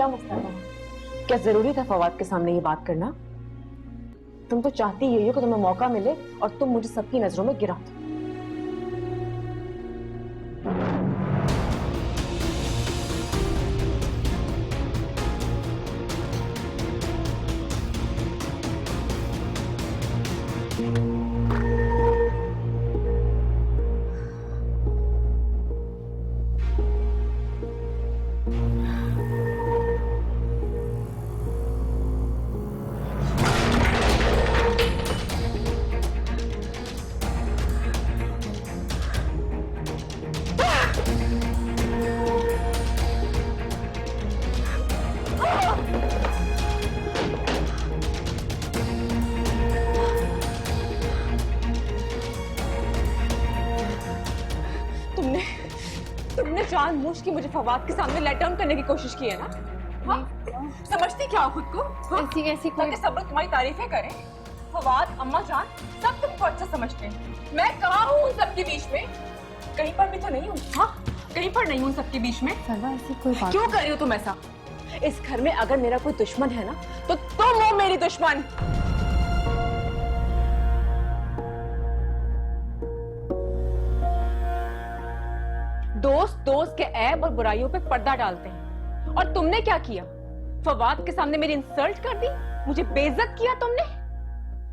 क्या मसला है? क्या जरूरी था फवाद के सामने ये बात करना? तुम तो चाहती यही हो कि तुम्हें मौका मिले और तुम मुझे सबकी नजरों में गिरा दो। तुमने जानबूझ के मुझे फवाद के सामने लेट डाउन करने की कोशिश की है ना? समझती क्या हो खुद को? ऐसी कोई सब लोग तुम्हारी तारीफें करें। फवाद, अम्मा जान, सब तुमको अच्छा समझते हैं। मैं कहाँ हूँ उन सबके बीच में? कहीं पर भी तो नहीं हूँ। हाँ, कहीं पर नहीं हूँ सबके बीच में। सर्वा ऐसी कोई बात क्यों कर रही हो तुम ऐसा? इस घर में अगर मेरा कोई दुश्मन है ना, तो तुम हो मेरी दुश्मन। दोस्त दोस्त के ऐब और बुराइयों पे पर्दा डालते हैं। और तुमने क्या किया? फवाद के सामने मेरी इंसल्ट कर दी, मुझे बेइज्जत किया तुमने।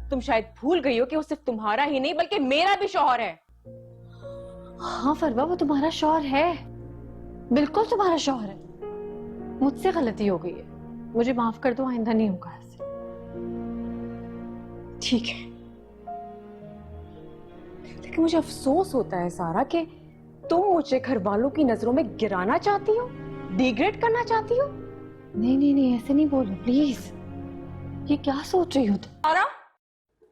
तुम शायद भूल गई हो कि वो सिर्फ तुम्हारा ही नहीं बल्कि मेरा भी शौहर है। हाँ फरवा, वो तुम्हारा शौहर है, बिल्कुल तुम्हारा शौहर है। मुझसे गलती हो गई है, मुझे माफ कर दो, आइंदा नहीं होगा ऐसे। ठीक है, लेकिन मुझे अफसोस होता है सारा कि तुम मुझे घर वालों की नजरों में गिराना चाहती हो, डिग्रेड करना चाहती हो। नहीं नहीं नहीं, ऐसे नहीं बोलो प्लीज। ये क्या सोच रही हो तुम? सारा,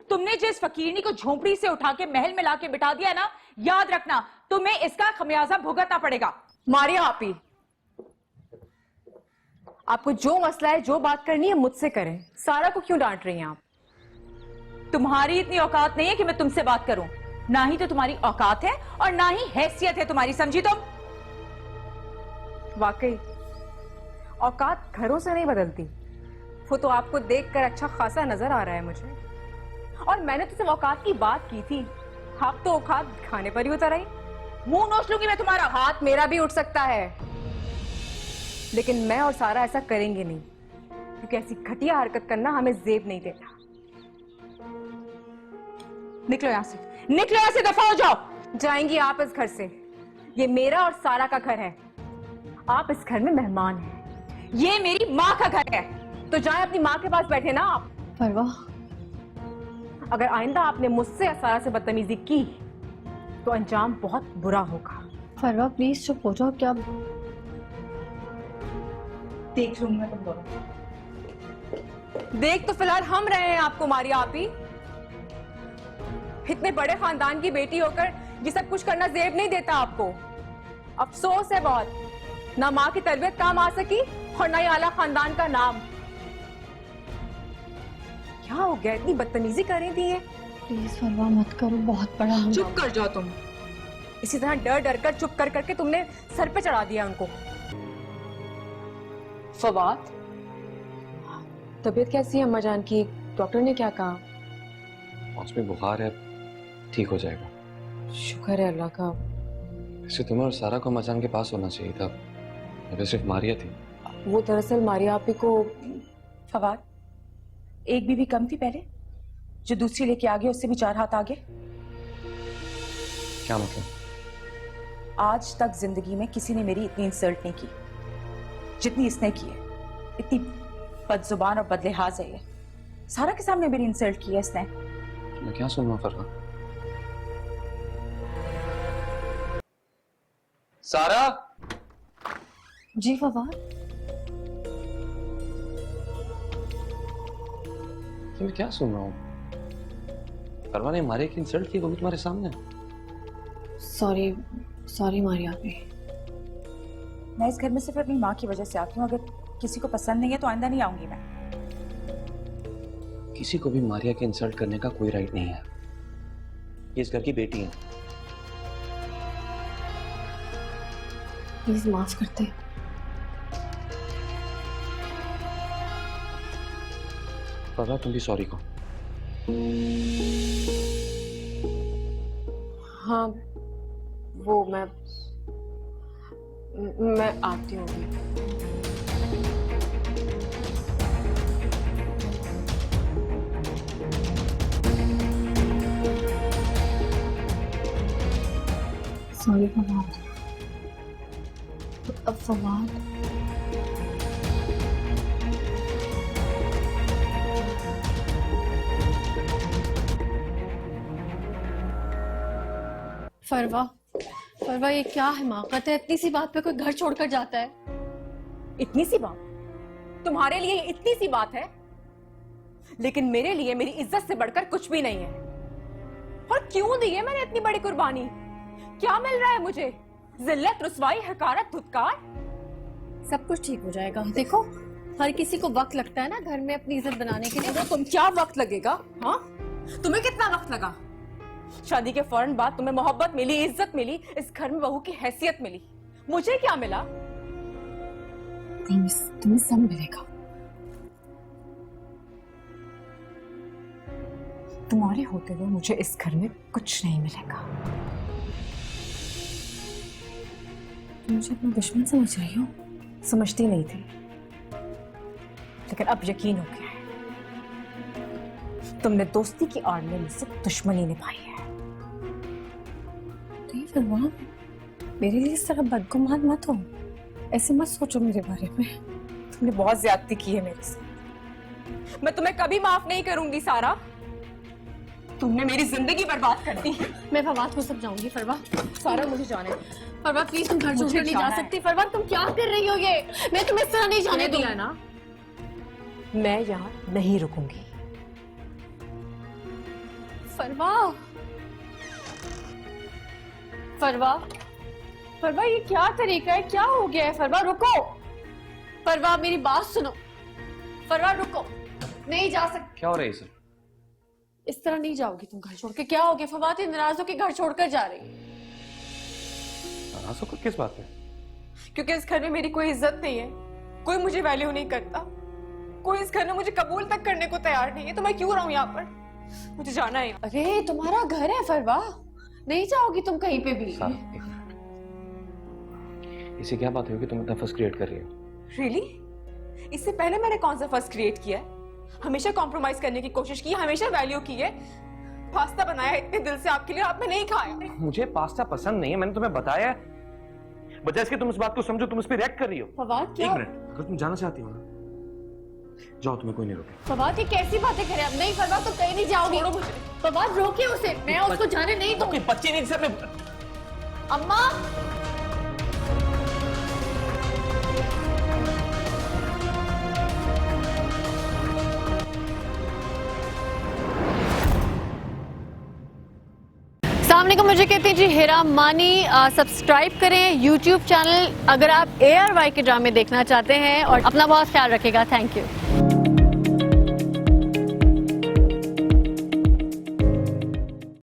तुमने जिस फकीरनी को झोंपड़ी से उठा के महल में लाके बिठा दिया ना, याद रखना तुम्हें इसका खमियाजा भुगतना पड़ेगा। मारिया आपी, आपको जो मसला है, जो बात करनी है मुझसे करें। सारा को क्यों डांट रही हैं आप? तुम्हारी इतनी औकात नहीं है कि मैं तुमसे बात करूं। ना ही तो तुम्हारी औकात है और ना ही हैसियत है तुम्हारी, समझी तुम? वाकई औकात घरों से नहीं बदलती। वो तो आपको देखकर अच्छा खासा नजर आ रहा है मुझे। और मैंने तो सिर्फ औकात की बात की थी, आप तो औकात दिखाने पर ही उतर आई। मुंह नोच लूंगी मैं तुम्हारा। हाथ मेरा भी उठ सकता है, लेकिन मैं और सारा ऐसा करेंगे नहीं, क्योंकि ऐसी घटिया हरकत करना हमें जेब नहीं देता। निकलो यहां से, निकलो यहां से, दफा हो जाओ। जाएंगी आप इस घर से? ये मेरा और सारा का घर है। आप इस घर में मेहमान हैं। ये मेरी माँ का घर है। तो जाए अपनी माँ के पास बैठे ना आप। फरवा, अगर आइंदा आपने मुझसे या सारा से बदतमीजी की तो अंजाम बहुत बुरा होगा। फरवा प्लीज चुप हो जाओ। क्या देख लूंगी मैं तुम दोनों। देख तो फिलहाल हम रहे हैं आपको, मारिया आपी। इतने बड़े खानदान की बेटी होकर ये सब कुछ करना जेब नहीं देता आपको। अफसोस है बहुत, ना माँ की तरबियत काम आ सकी और ना ही आला खानदान का नाम। क्या हो गया, इतनी बदतमीजी कर रही थी ये? प्लीज फरवा मत करो, बहुत बड़ा हम। चुप कर जाओ तुम। इसी तरह डर डर कर चुप कर करके तुमने सर पे चढ़ा दिया उनको। फवाद, तबीयत कैसी है अम्मा जान की? डॉक्टर ने क्या कहा? उसमें बुखार है, ठीक हो जाएगा। शुक्र है अल्लाह का। वैसे तुम्हें और सारा को मचान के पास होना चाहिए था, अगर सिर्फ मारिया थी। वो दरअसल मारिया आपी को। फवाद, एक बीवी कम थी पहले, जो दूसरी लेके आ गया उससे भी 4 हाथ आगे। क्या मतलब? आज तक जिंदगी में किसी ने मेरी इतनी इंसल्ट नहीं की जितनी इसने की है। इतनी बदजुबान और बदलिहाज है ये। सारा के सामने मेरी इंसल्ट की है इसने। मैं क्या सुनूं फरवा? सारा! जी फवाद, मैं क्या सुन रहा हूँ? फरवा ने मारिया की इंसल्ट की, वो भी तुम्हारे सामने। सॉरी सॉरी मारिया आपी। मैं इस घर में सिर्फ अपनी माँ की वजह से आती हूँ। अगर किसी को पसंद नहीं है तो आइंदा नहीं आऊंगी मैं। किसी को भी मारिया की इंसल्ट करने का कोई राइट नहीं है। ये इस घर की बेटी है। प्लीज माफ करते। फरवा तुम भी सॉरी कहो। हाँ, वो मैं आती हूँ अभी। सॉरी फवाद। अब फवाद फरवा, फरवा ये क्या हिमाकत है? इतनी सी बात पे कोई घर छोड़कर जाता है? इतनी सी बात तुम्हारे लिए इतनी सी बात है, लेकिन मेरे लिए मेरी इज्जत से बढ़कर कुछ भी नहीं है। और क्यों दी है मैंने इतनी बड़ी कुर्बानी? क्या मिल रहा है मुझे? जिल्लत, रुसवाई, हकारत, धुतकार? सब कुछ ठीक हो जाएगा। देखो, हर किसी को वक्त लगता है ना घर में अपनी इज्जत बनाने के लिए। तो तुम क्या वक्त लगेगा? हाँ, तुम्हें कितना वक्त लगा? शादी के फौरन बाद तुम्हें मोहब्बत मिली, इज्जत मिली, इस घर में बहू की हैसियत मिली। मुझे क्या मिला? तुम्हें सब मिलेगा। तुम्हारे होते हुए मुझे इस घर में कुछ नहीं मिलेगा। तुम मुझे अपना दुश्मन समझ रही हो? समझती नहीं थी, लेकिन अब यकीन हो गया है। तुमने दोस्ती की आड़ में मुझसे दुश्मनी निभाई है। नहीं फरवा, मेरे लिए इस तरह बदगुमान मत हो। ऐसे मत सोचो मेरे बारे में। तुमने बहुत ज्यादती की है मेरे से। मैं तुम्हें कभी माफ नहीं करूंगी सारा। तुमने मेरी जिंदगी बर्बाद कर दी। मैं फवाद को समझाऊंगी। फरवा, सारा मुझे जाने दो। फरवा प्लीज, तुम घर मुझे छोड़कर नहीं जा जाना है। सकती। फरवा तुम क्या कर रही हो? ये मैं तुम्हें इस तरह नहीं जाने जाने दूंगा दिया ना, मैं यहाँ नहीं रुकूंगी। फरवा, फरवा, फरवा ये क्या तरीका है? क्या हो गया है? फरवा रुको। फरवा मेरी बात सुनो। फरवा रुको, नहीं जा सकती। क्या हो रहा है सर? इस तरह नहीं जाओगी तुम घर छोड़ के। क्या हो गया? फवाद नाराज होकर घर छोड़कर जा रही है। नाराज होकर किस बात पे? क्योंकि इस घर में मेरी कोई इज्जत नहीं है, कोई मुझे वैल्यू नहीं करता, कोई इस घर में मुझे कबूल तक करने को तैयार नहीं है। तो मैं क्यों रहूं यहाँ पर? मुझे जाना है। अरे तुम्हारा घर है फरवा, नहीं जाओगी तुम कहीं पे भी। सारा, एक मिनट। इसे क्या बात है कि तुम इतना फर्स्ट क्रिएट कर रही हो? रियली? इससे पहले मैंने कौन सा फर्स्ट क्रिएट किया है? हमेशा कॉम्प्रोमाइज करने की कोशिश की है, हमेशा वैल्यू की है। पास्ता बनाया इतने दिल से आपके लिए, आपने नहीं खाया। मुझे पास्ता पसंद नहीं है, मैंने तुम्हें बताया है। बजाय इसके तुम इस बात को समझो, तुम इस पे रिएक्ट कर रही हो। फवाद क्या? एक मिनट, अगर तुम जाना चाहती हो ना, जाओ, तुम्हें कोई नहीं रोके। फवाद ये कैसी बातें करे? अब नहीं फवाद, तुम कहीं नहीं जाओगी। फवाद रोके उसे, मैं उसको जाने नहीं दूंगी। बच्चे नहीं सर। अम्मा, सामने को मुझे कहती जी हेरा मानी। सब्सक्राइब करें YouTube चैनल अगर आप ARY के ड्रामे देखना चाहते हैं, और अपना बहुत ख्याल रखिएगा। Thank you.